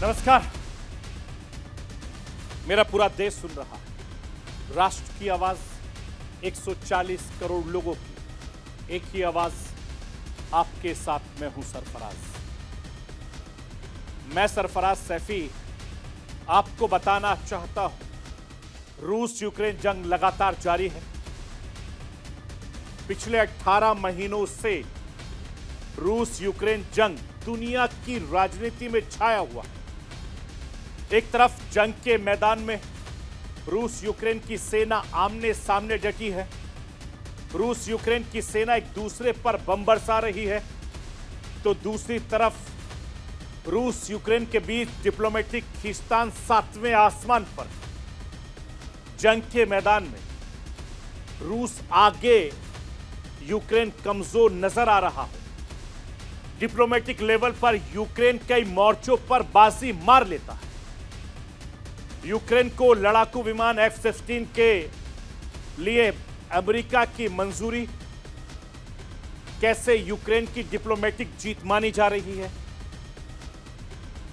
नमस्कार। मेरा पूरा देश सुन रहा है। राष्ट्र की आवाज 140 करोड़ लोगों की एक ही आवाज, आपके साथ मैं हूं सरफराज। मैं सरफराज सैफी आपको बताना चाहता हूं, रूस यूक्रेन जंग लगातार जारी है। पिछले 18 महीनों से रूस यूक्रेन जंग दुनिया की राजनीति में छाया हुआ है। एक तरफ जंग के मैदान में रूस यूक्रेन की सेना आमने सामने डटी है। रूस यूक्रेन की सेना एक दूसरे पर बम बरसा रही है, तो दूसरी तरफ रूस यूक्रेन के बीच डिप्लोमेटिक खींचतान 7वें आसमान पर। जंग के मैदान में रूस आगे, यूक्रेन कमजोर नजर आ रहा है। डिप्लोमेटिक लेवल पर यूक्रेन कई मोर्चों पर बाजी मार लेता है। यूक्रेन को लड़ाकू विमान F-16 के लिए अमेरिका की मंजूरी कैसे यूक्रेन की डिप्लोमेटिक जीत मानी जा रही है।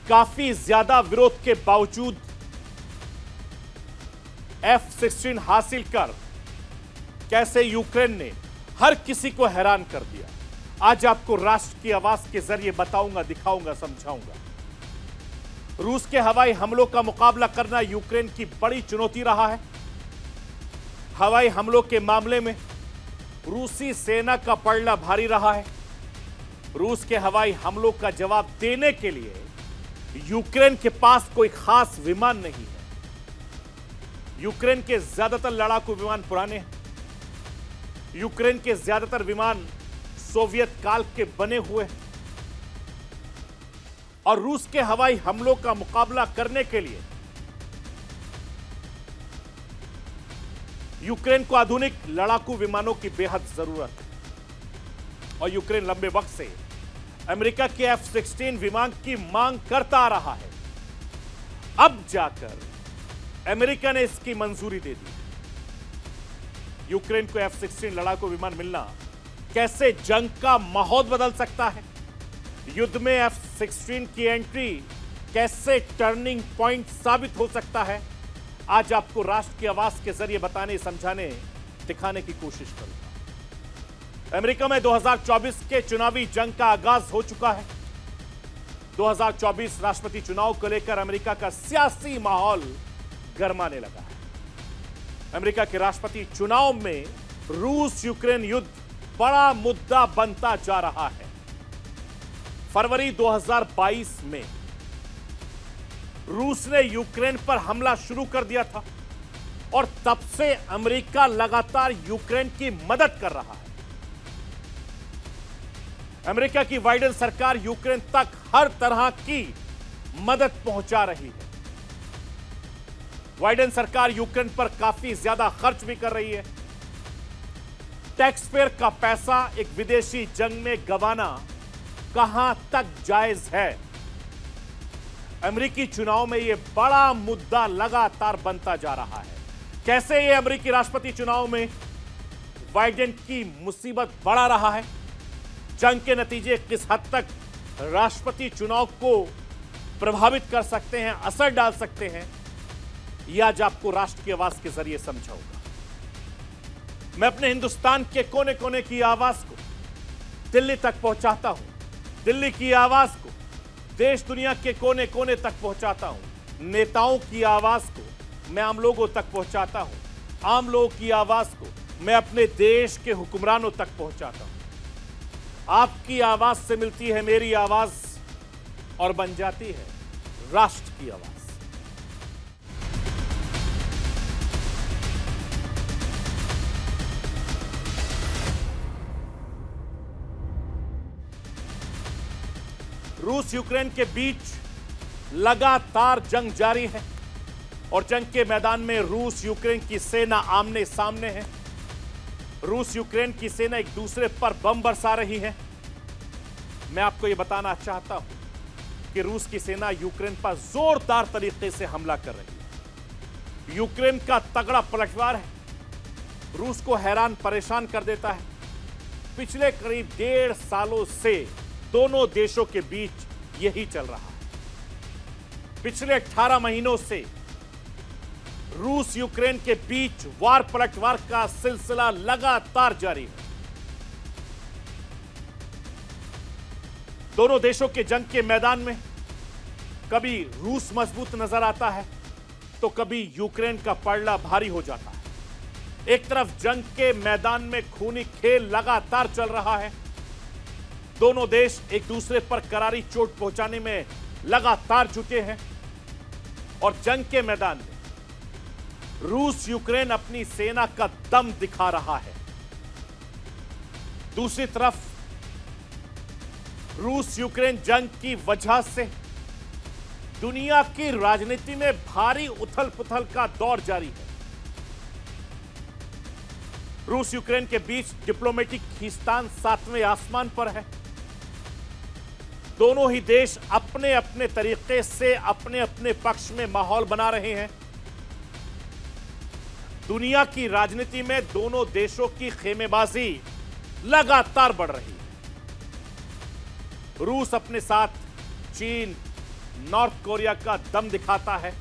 काफी ज्यादा विरोध के बावजूद F-16 हासिल कर कैसे यूक्रेन ने हर किसी को हैरान कर दिया। आज आपको राष्ट्र की आवाज के जरिए बताऊंगा, दिखाऊंगा, समझाऊंगा। रूस के हवाई हमलों का मुकाबला करना यूक्रेन की बड़ी चुनौती रहा है। हवाई हमलों के मामले में रूसी सेना का पलड़ा भारी रहा है। रूस के हवाई हमलों का जवाब देने के लिए यूक्रेन के पास कोई खास विमान नहीं है। यूक्रेन के ज्यादातर लड़ाकू विमान पुराने हैं। यूक्रेन के ज्यादातर विमान सोवियत काल के बने हुए हैं और रूस के हवाई हमलों का मुकाबला करने के लिए यूक्रेन को आधुनिक लड़ाकू विमानों की बेहद जरूरत है। और यूक्रेन लंबे वक्त से अमेरिका के F-16 विमान की मांग करता आ रहा है। अब जाकर अमेरिका ने इसकी मंजूरी दे दी। यूक्रेन को F-16 लड़ाकू विमान मिलना कैसे जंग का माहौल बदल सकता है। युद्ध में F-16 की एंट्री कैसे टर्निंग पॉइंट साबित हो सकता है, आज आपको राष्ट्र की आवाज के जरिए बताने, समझाने, दिखाने की कोशिश करूंगा। अमेरिका में 2024 के चुनावी जंग का आगाज हो चुका है। 2024 राष्ट्रपति चुनाव को लेकर अमेरिका का सियासी माहौल गरमाने लगा है। अमेरिका के राष्ट्रपति चुनाव में रूस यूक्रेन युद्ध बड़ा मुद्दा बनता जा रहा है। फरवरी 2022 में रूस ने यूक्रेन पर हमला शुरू कर दिया था और तब से अमेरिका लगातार यूक्रेन की मदद कर रहा है। अमेरिका की बाइडेन सरकार यूक्रेन तक हर तरह की मदद पहुंचा रही है। बाइडेन सरकार यूक्रेन पर काफी ज्यादा खर्च भी कर रही है। टैक्स पेयर का पैसा एक विदेशी जंग में गंवाना कहां तक जायज है। अमेरिकी चुनाव में यह बड़ा मुद्दा लगातार बनता जा रहा है। कैसे यह अमेरिकी राष्ट्रपति चुनाव में बाइडेन की मुसीबत बढ़ा रहा है। जंग के नतीजे किस हद तक राष्ट्रपति चुनाव को प्रभावित कर सकते हैं, असर डाल सकते हैं, यह आज आपको राष्ट्र की आवाज के जरिए समझाऊंगा। मैं अपने हिंदुस्तान के कोने कोने की आवाज को दिल्ली तक पहुंचाता हूं। दिल्ली की आवाज को देश दुनिया के कोने कोने तक पहुंचाता हूं। नेताओं की आवाज को मैं आम लोगों तक पहुंचाता हूं। आम लोगों की आवाज को मैं अपने देश के हुक्मरानों तक पहुंचाता हूं। आपकी आवाज से मिलती है मेरी आवाज और बन जाती है राष्ट्र की आवाज। रूस यूक्रेन के बीच लगातार जंग जारी है और जंग के मैदान में रूस यूक्रेन की सेना आमने सामने है। रूस यूक्रेन की सेना एक दूसरे पर बम बरसा रही है। मैं आपको यह बताना चाहता हूं कि रूस की सेना यूक्रेन पर जोरदार तरीके से हमला कर रही है। यूक्रेन का तगड़ा पलटवार है, रूस को हैरान परेशान कर देता है। पिछले करीब 1.5 सालों से दोनों देशों के बीच यही चल रहा है। पिछले 18 महीनों से रूस यूक्रेन के बीच वार पलटवार का सिलसिला लगातार जारी है। दोनों देशों के जंग के मैदान में कभी रूस मजबूत नजर आता है तो कभी यूक्रेन का पलड़ा भारी हो जाता है। एक तरफ जंग के मैदान में खूनी खेल लगातार चल रहा है, दोनों देश एक दूसरे पर करारी चोट पहुंचाने में लगातार जुटे हैं और जंग के मैदान में रूस यूक्रेन अपनी सेना का दम दिखा रहा है। दूसरी तरफ रूस यूक्रेन जंग की वजह से दुनिया की राजनीति में भारी उथल पुथल का दौर जारी है। रूस यूक्रेन के बीच डिप्लोमेटिक खींचतान 7वें आसमान पर है। दोनों ही देश अपने अपने तरीके से अपने अपने पक्ष में माहौल बना रहे हैं। दुनिया की राजनीति में दोनों देशों की खेमेबाजी लगातार बढ़ रही है। रूस अपने साथ चीन, नॉर्थ कोरिया का दम दिखाता है।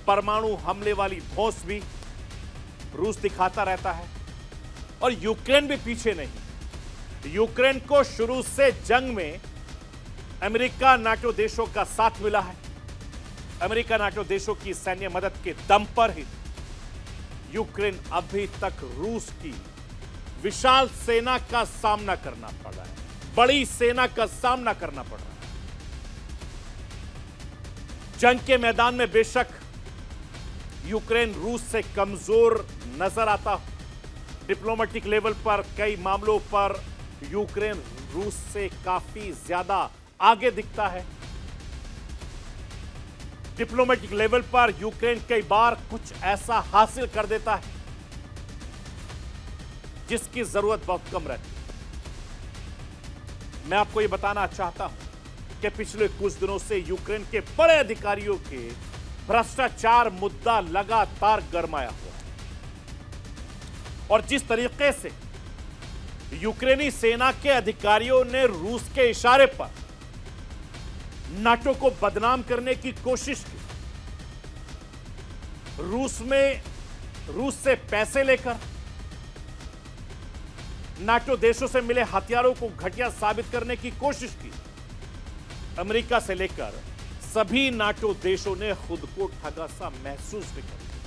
परमाणु हमले वाली धौंस भी रूस दिखाता रहता है और यूक्रेन भी पीछे नहीं। यूक्रेन को शुरू से जंग में अमेरिका, नाटो देशों का साथ मिला है। अमेरिका, नाटो देशों की सैन्य मदद के दम पर ही यूक्रेन अभी तक रूस की विशाल सेना का सामना करना पड़ रहा है, बड़ी सेना का सामना करना पड़ रहा है। जंग के मैदान में बेशक यूक्रेन रूस से कमजोर नजर आता हो, डिप्लोमेटिक लेवल पर कई मामलों पर यूक्रेन रूस से काफी ज्यादा आगे दिखता है। डिप्लोमेटिक लेवल पर यूक्रेन कई बार कुछ ऐसा हासिल कर देता है जिसकी जरूरत बहुत कम रहती है। मैं आपको यह बताना चाहता हूं कि पिछले कुछ दिनों से यूक्रेन के बड़े अधिकारियों के भ्रष्टाचार मुद्दा लगातार गरमाया हुआ है और जिस तरीके से यूक्रेनी सेना के अधिकारियों ने रूस के इशारे पर नाटो को बदनाम करने की कोशिश की, रूस से पैसे लेकर नाटो देशों से मिले हथियारों को घटिया साबित करने की कोशिश की, अमेरिका से लेकर सभी नाटो देशों ने खुद को ठगा सा महसूस भी कर लिया।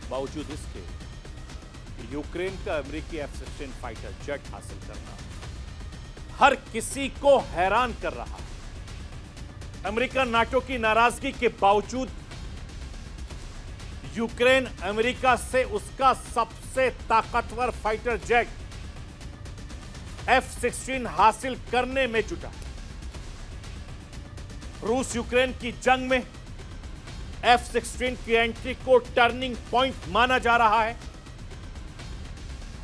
बावजूद इसके यूक्रेन का अमेरिकी F-16 फाइटर जेट हासिल करना हर किसी को हैरान कर रहा है। अमेरिका नाटो की नाराजगी के बावजूद यूक्रेन अमेरिका से उसका सबसे ताकतवर फाइटर जेट F-16 हासिल करने में जुटा। रूस यूक्रेन की जंग में F-16 की एंट्री को टर्निंग पॉइंट माना जा रहा है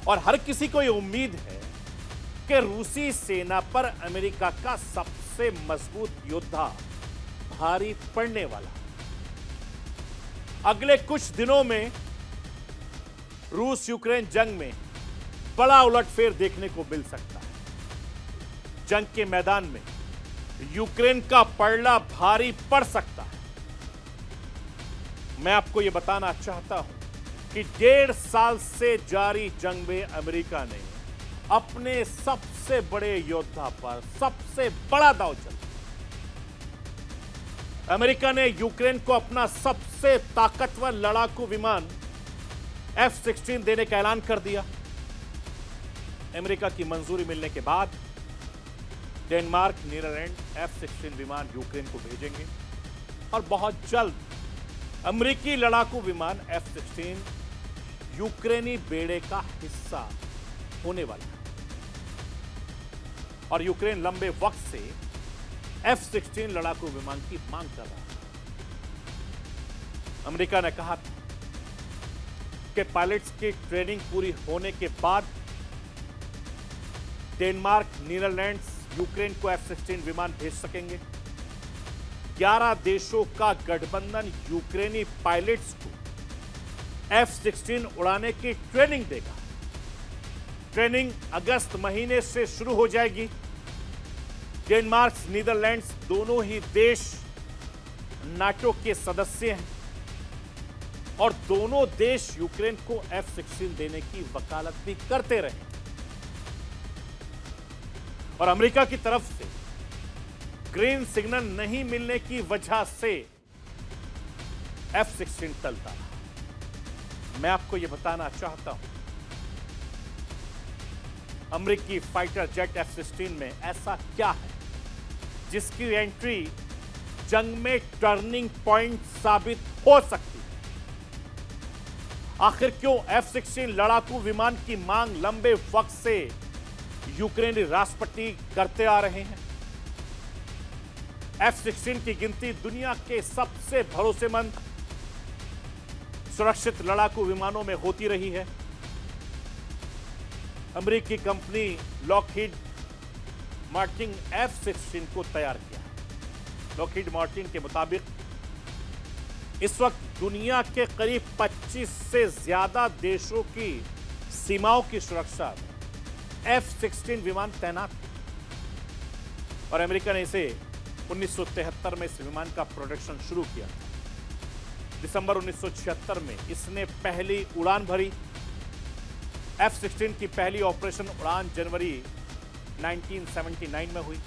और हर किसी को यह उम्मीद है कि रूसी सेना पर अमेरिका का सबसे मजबूत योद्धा भारी पड़ने वाला। अगले कुछ दिनों में रूस यूक्रेन जंग में बड़ा उलटफेर देखने को मिल सकता है। जंग के मैदान में यूक्रेन का पलड़ा भारी पड़ सकता है। मैं आपको यह बताना चाहता हूं कि 1.5 साल से जारी जंग में अमेरिका ने अपने सबसे बड़े योद्धा पर सबसे बड़ा दांव चला। अमेरिका ने यूक्रेन को अपना सबसे ताकतवर लड़ाकू विमान F-16 देने का ऐलान कर दिया। अमेरिका की मंजूरी मिलने के बाद डेनमार्क, नीदरलैंड F-16 विमान यूक्रेन को भेजेंगे और बहुत जल्द अमेरिकी लड़ाकू विमान F-16 यूक्रेनी बेड़े का हिस्सा होने वाला है और यूक्रेन लंबे वक्त से F-16 लड़ाकू विमान की मांग कर रहा है। अमेरिका ने कहा था कि पायलट्स की ट्रेनिंग पूरी होने के बाद डेनमार्क, नीदरलैंड्स यूक्रेन को F-16 विमान भेज सकेंगे। 11 देशों का गठबंधन यूक्रेनी पायलट्स को F-16 उड़ाने की ट्रेनिंग देगा। ट्रेनिंग अगस्त महीने से शुरू हो जाएगी। डेनमार्क, नीदरलैंड्स दोनों ही देश नाटो के सदस्य हैं और दोनों देश यूक्रेन को F-16 देने की वकालत भी करते रहे और अमेरिका की तरफ से ग्रीन सिग्नल नहीं मिलने की वजह से F-16 टलता रहा। मैं आपको यह बताना चाहता हूं, अमेरिकी फाइटर जेट F-16 में ऐसा क्या है जिसकी एंट्री जंग में टर्निंग पॉइंट साबित हो सकती है? आखिर क्यों F-16 लड़ाकू विमान की मांग लंबे वक्त से यूक्रेनी राष्ट्रपति करते आ रहे हैं? F-16 की गिनती दुनिया के सबसे भरोसेमंद सुरक्षित लड़ाकू विमानों में होती रही है। अमेरिकी कंपनी लॉकहीड मार्टिन F-16 को तैयार किया है। लॉकहीड मार्टिन के मुताबिक इस वक्त दुनिया के करीब 25 से ज्यादा देशों की सीमाओं की सुरक्षा में F-16 विमान तैनात है और अमेरिका ने इसे 1973 में इस विमान का प्रोडक्शन शुरू किया था। दिसंबर 1976 में इसने पहली उड़ान भरी। F-16 की पहली ऑपरेशन उड़ान जनवरी 1979 में हुई।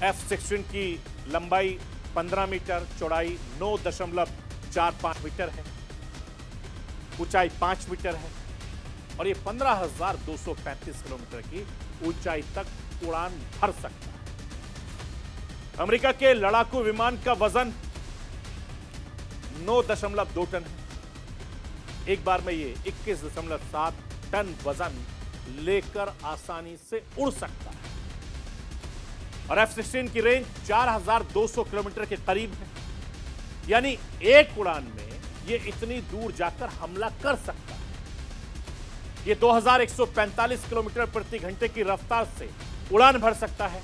F-16 की लंबाई 15 मीटर, चौड़ाई 9.45 मीटर है, ऊंचाई 5 मीटर है और ये 15,235 किलोमीटर की ऊंचाई तक उड़ान भर सकता है। अमेरिका के लड़ाकू विमान का वजन 9.2 टन है। एक बार में ये 21.7 टन वजन लेकर आसानी से उड़ सकता है और F-16 की रेंज 4,200 किलोमीटर के करीब है, यानी एक उड़ान में ये इतनी दूर जाकर हमला कर सकता है। ये 2,145 किलोमीटर प्रति घंटे की रफ्तार से उड़ान भर सकता है।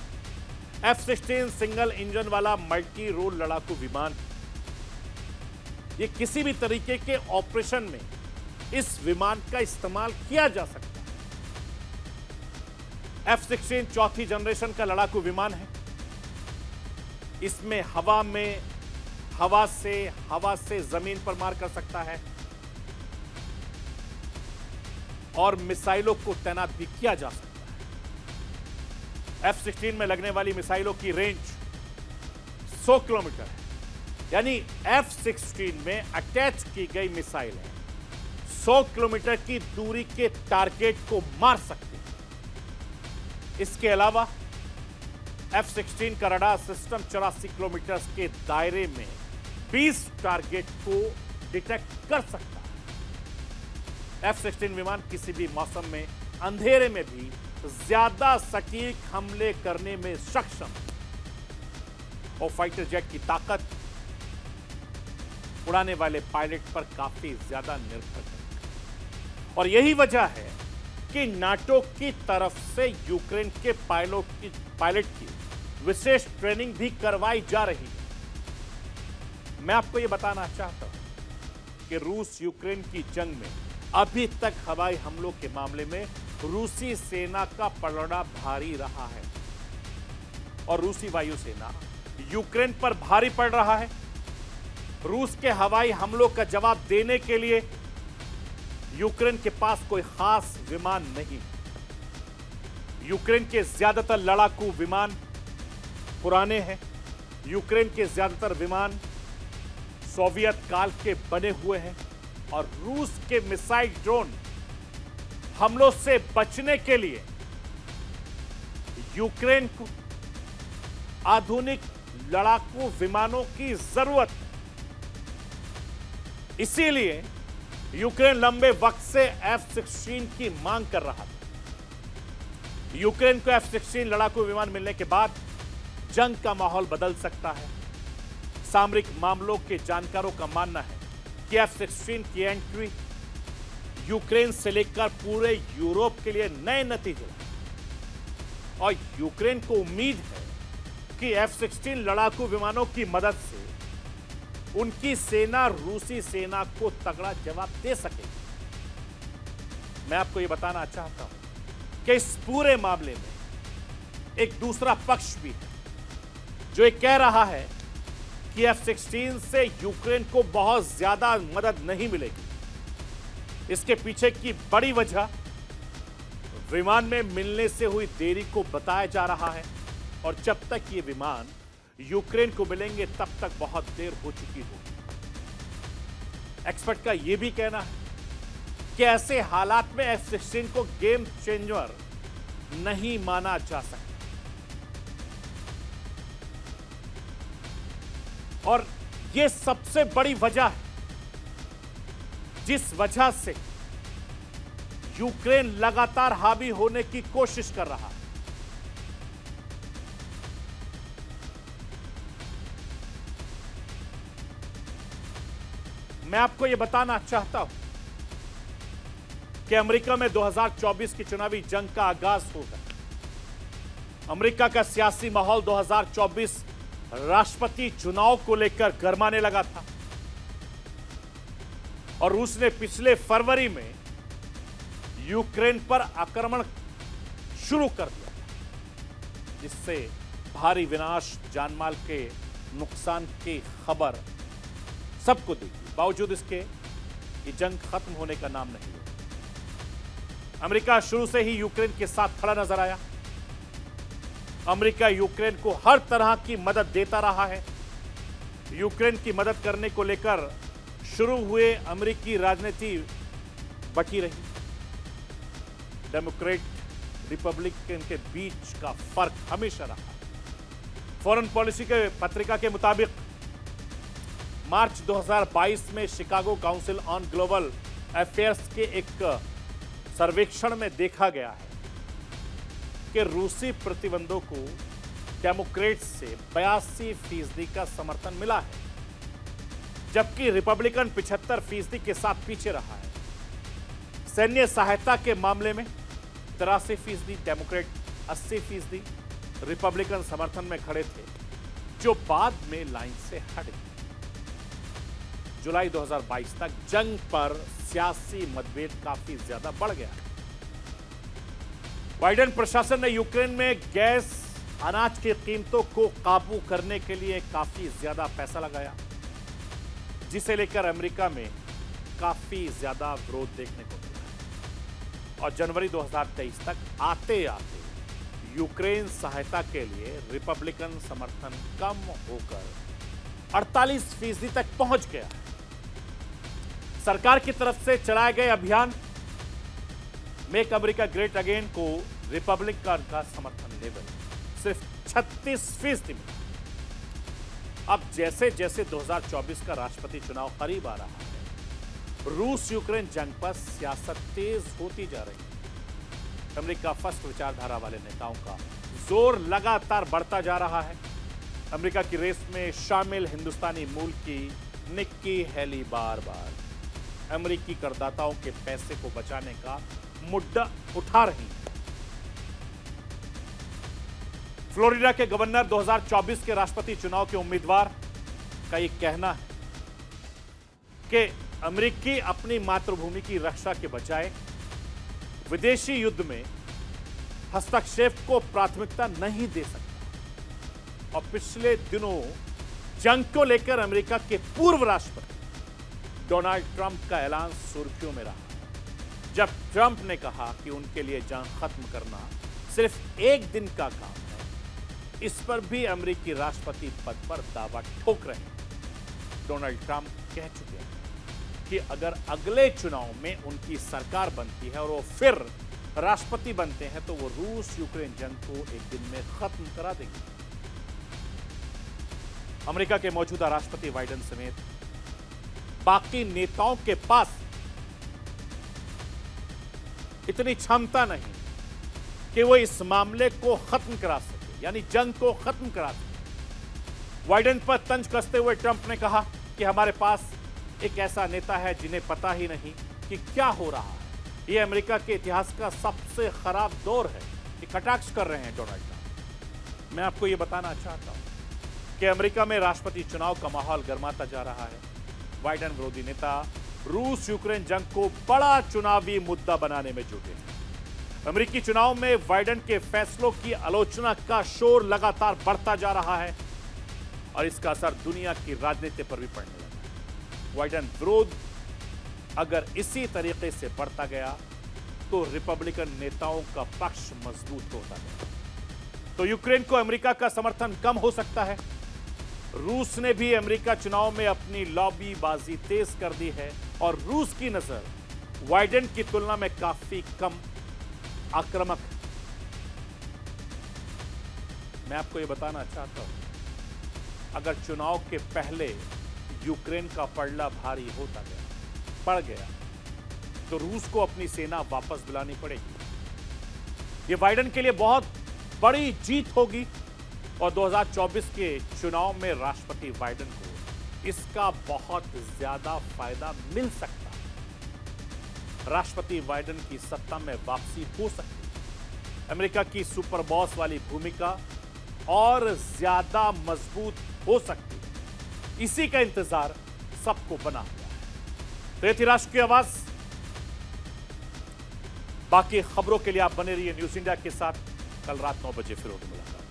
F-16 सिंगल इंजन वाला मल्टी रोल लड़ाकू विमान, ये किसी भी तरीके के ऑपरेशन में इस विमान का इस्तेमाल किया जा सकता है। F-16 चौथी जनरेशन का लड़ाकू विमान है। इसमें हवा से जमीन पर मार कर सकता है और मिसाइलों को तैनात भी किया जा सकता है। F-16 में लगने वाली मिसाइलों की रेंज 100 किलोमीटर है, यानी F-16 में अटैच की गई मिसाइलें 100 किलोमीटर की दूरी के टारगेट को मार सकती है। इसके अलावा F-16 का रडार सिस्टम 84 किलोमीटर के दायरे में 20 टारगेट को डिटेक्ट कर सकता है। F-16 विमान किसी भी मौसम में अंधेरे में भी ज्यादा सटीक हमले करने में सक्षम है और फाइटर जेट की ताकत उड़ाने वाले पायलट पर काफी ज्यादा निर्भर करती है और यही वजह है कि नाटो की तरफ से यूक्रेन के पायलट की विशेष ट्रेनिंग भी करवाई जा रही है। मैं आपको यह बताना चाहता हूं कि रूस यूक्रेन की जंग में अभी तक हवाई हमलों के मामले में रूसी सेना का पलड़ा भारी रहा है और रूसी वायुसेना यूक्रेन पर भारी पड़ रहा है। रूस के हवाई हमलों का जवाब देने के लिए यूक्रेन के पास कोई खास विमान नहीं। यूक्रेन के ज्यादातर लड़ाकू विमान पुराने हैं। यूक्रेन के ज्यादातर विमान सोवियत काल के बने हुए हैं और रूस के मिसाइल ड्रोन हमलों से बचने के लिए यूक्रेन को आधुनिक लड़ाकू विमानों की जरूरत है। इसीलिए यूक्रेन लंबे वक्त से F-16 की मांग कर रहा था। यूक्रेन को F-16 लड़ाकू विमान मिलने के बाद जंग का माहौल बदल सकता है। सामरिक मामलों के जानकारों का मानना है कि F-16 की एंट्री यूक्रेन से लेकर पूरे यूरोप के लिए नए नतीजे लाए और यूक्रेन को उम्मीद है कि F-16 लड़ाकू विमानों की मदद से उनकी सेना रूसी सेना को तगड़ा जवाब दे सकेगी। मैं आपको यह बताना चाहता हूं कि इस पूरे मामले में एक दूसरा पक्ष भी है जो ये कह रहा है कि F-16 से यूक्रेन को बहुत ज्यादा मदद नहीं मिलेगी। इसके पीछे की बड़ी वजह विमान में मिलने से हुई देरी को बताया जा रहा है और जब तक ये विमान यूक्रेन को मिलेंगे तब तक बहुत देर हो चुकी होगी। एक्सपर्ट का यह भी कहना है कि ऐसे हालात में F-16 को गेम चेंजर नहीं माना जा सकता और यह सबसे बड़ी वजह है जिस वजह से यूक्रेन लगातार हावी होने की कोशिश कर रहा है। मैं आपको यह बताना चाहता हूं कि अमेरिका में 2024 की चुनावी जंग का आगाज होगा। अमेरिका का सियासी माहौल 2024 राष्ट्रपति चुनाव को लेकर गरमाने लगा था और रूस ने पिछले फरवरी में यूक्रेन पर आक्रमण शुरू कर दिया जिससे भारी विनाश, जानमाल के नुकसान की खबर सबको दिखी। बावजूद इसके ये जंग खत्म होने का नाम नहीं है। अमेरिका शुरू से ही यूक्रेन के साथ खड़ा नजर आया। अमेरिका यूक्रेन को हर तरह की मदद देता रहा है। यूक्रेन की मदद करने को लेकर शुरू हुए अमेरिकी राजनीति बटी रही। डेमोक्रेट रिपब्लिकन के बीच का फर्क हमेशा रहा। फॉरेन पॉलिसी के पत्रिका के मुताबिक मार्च 2022 में Chicago council on global affairs के एक सर्वेक्षण में देखा गया है कि रूसी प्रतिबंधों को डेमोक्रेट्स से 82% का समर्थन मिला है जबकि रिपब्लिकन 75% के साथ पीछे रहा है। सैन्य सहायता के मामले में 83%, डेमोक्रेट 80%, रिपब्लिकन समर्थन में खड़े थे जो बाद में लाइन से हट गए। जुलाई 2022 तक जंग पर सियासी मतभेद काफी ज्यादा बढ़ गया। बाइडेन प्रशासन ने यूक्रेन में गैस, अनाज की कीमतों को काबू करने के लिए काफी ज्यादा पैसा लगाया जिसे लेकर अमेरिका में काफी ज्यादा विरोध देखने को मिला और जनवरी 2023 तक आते आते यूक्रेन सहायता के लिए रिपब्लिकन समर्थन कम होकर 48% तक पहुंच गया। सरकार की तरफ से चलाए गए अभियान मेक अमेरिका ग्रेट अगेन को रिपब्लिकन का समर्थन लेवल सिर्फ 36% मिला। अब जैसे जैसे 2024 का राष्ट्रपति चुनाव करीब आ रहा है, रूस यूक्रेन जंग पर सियासत तेज होती जा रही है। अमेरिका फर्स्ट विचारधारा वाले नेताओं का जोर लगातार बढ़ता जा रहा है। अमेरिका की रेस में शामिल हिंदुस्तानी मूल की निक्की हेली बार बार अमेरिकी करदाताओं के पैसे को बचाने का मुद्दा उठा रही है। फ्लोरिडा के गवर्नर 2024 के राष्ट्रपति चुनाव के उम्मीदवार का यह कहना है कि अमेरिकी अपनी मातृभूमि की रक्षा के बजाय विदेशी युद्ध में हस्तक्षेप को प्राथमिकता नहीं दे सकता और पिछले दिनों जंग को लेकर अमेरिका के पूर्व राष्ट्रपति डोनाल्ड ट्रंप का ऐलान सुर्खियों में रहा जब ट्रंप ने कहा कि उनके लिए जंग खत्म करना सिर्फ एक दिन का काम है। इस पर भी अमेरिकी राष्ट्रपति पद पर दावा ठोक रहे हैं। डोनाल्ड ट्रंप कह चुके हैं कि अगर अगले चुनाव में उनकी सरकार बनती है और वो फिर राष्ट्रपति बनते हैं तो वो रूस यूक्रेन जंग को एक दिन में खत्म करा देंगे। अमेरिका के मौजूदा राष्ट्रपति बाइडेन समेत बाकी नेताओं के पास इतनी क्षमता नहीं कि वो इस मामले को खत्म करा सके, यानी जंग को खत्म करा सके। बाइडेन पर तंज कसते हुए ट्रंप ने कहा कि हमारे पास एक ऐसा नेता है जिन्हें पता ही नहीं कि क्या हो रहा है। यह अमेरिका के इतिहास का सबसे खराब दौर है। ये कटाक्ष कर रहे हैं डोनाल्ड ट्रंप। मैं आपको यह बताना चाहता हूं कि अमेरिका में राष्ट्रपति चुनाव का माहौल गर्माता जा रहा है। बाइडेन विरोधी नेता रूस यूक्रेन जंग को बड़ा चुनावी मुद्दा बनाने में जुटे हैं। अमेरिकी चुनाव में बाइडेन के फैसलों की आलोचना का शोर लगातार बढ़ता जा रहा है और इसका असर दुनिया की राजनीति पर भी पड़ने लगा। बाइडेन विरोध अगर इसी तरीके से बढ़ता गया तो रिपब्लिकन नेताओं का पक्ष मजबूत होता गया, तो यूक्रेन को अमेरिका का समर्थन कम हो सकता है। रूस ने भी अमेरिका चुनाव में अपनी लॉबी बाजी तेज कर दी है और रूस की नजर बाइडेन की तुलना में काफी कम आक्रामक है। मैं आपको यह बताना चाहता हूं, अगर चुनाव के पहले यूक्रेन का पलड़ा भारी होता गया, पड़ गया, तो रूस को अपनी सेना वापस बुलानी पड़ेगी। यह बाइडेन के लिए बहुत बड़ी जीत होगी और 2024 के चुनाव में राष्ट्रपति बाइडेन को इसका बहुत ज्यादा फायदा मिल सकता है। राष्ट्रपति बाइडेन की सत्ता में वापसी हो सकती है। अमेरिका की सुपर बॉस वाली भूमिका और ज्यादा मजबूत हो सकती है। इसी का इंतजार सबको बना हुआ है। तो ये थी राष्ट्र की आवाज। बाकी खबरों के लिए आप बने रहिए न्यूज इंडिया के साथ। कल रात 9 बजे फिर होगी मुलाकात।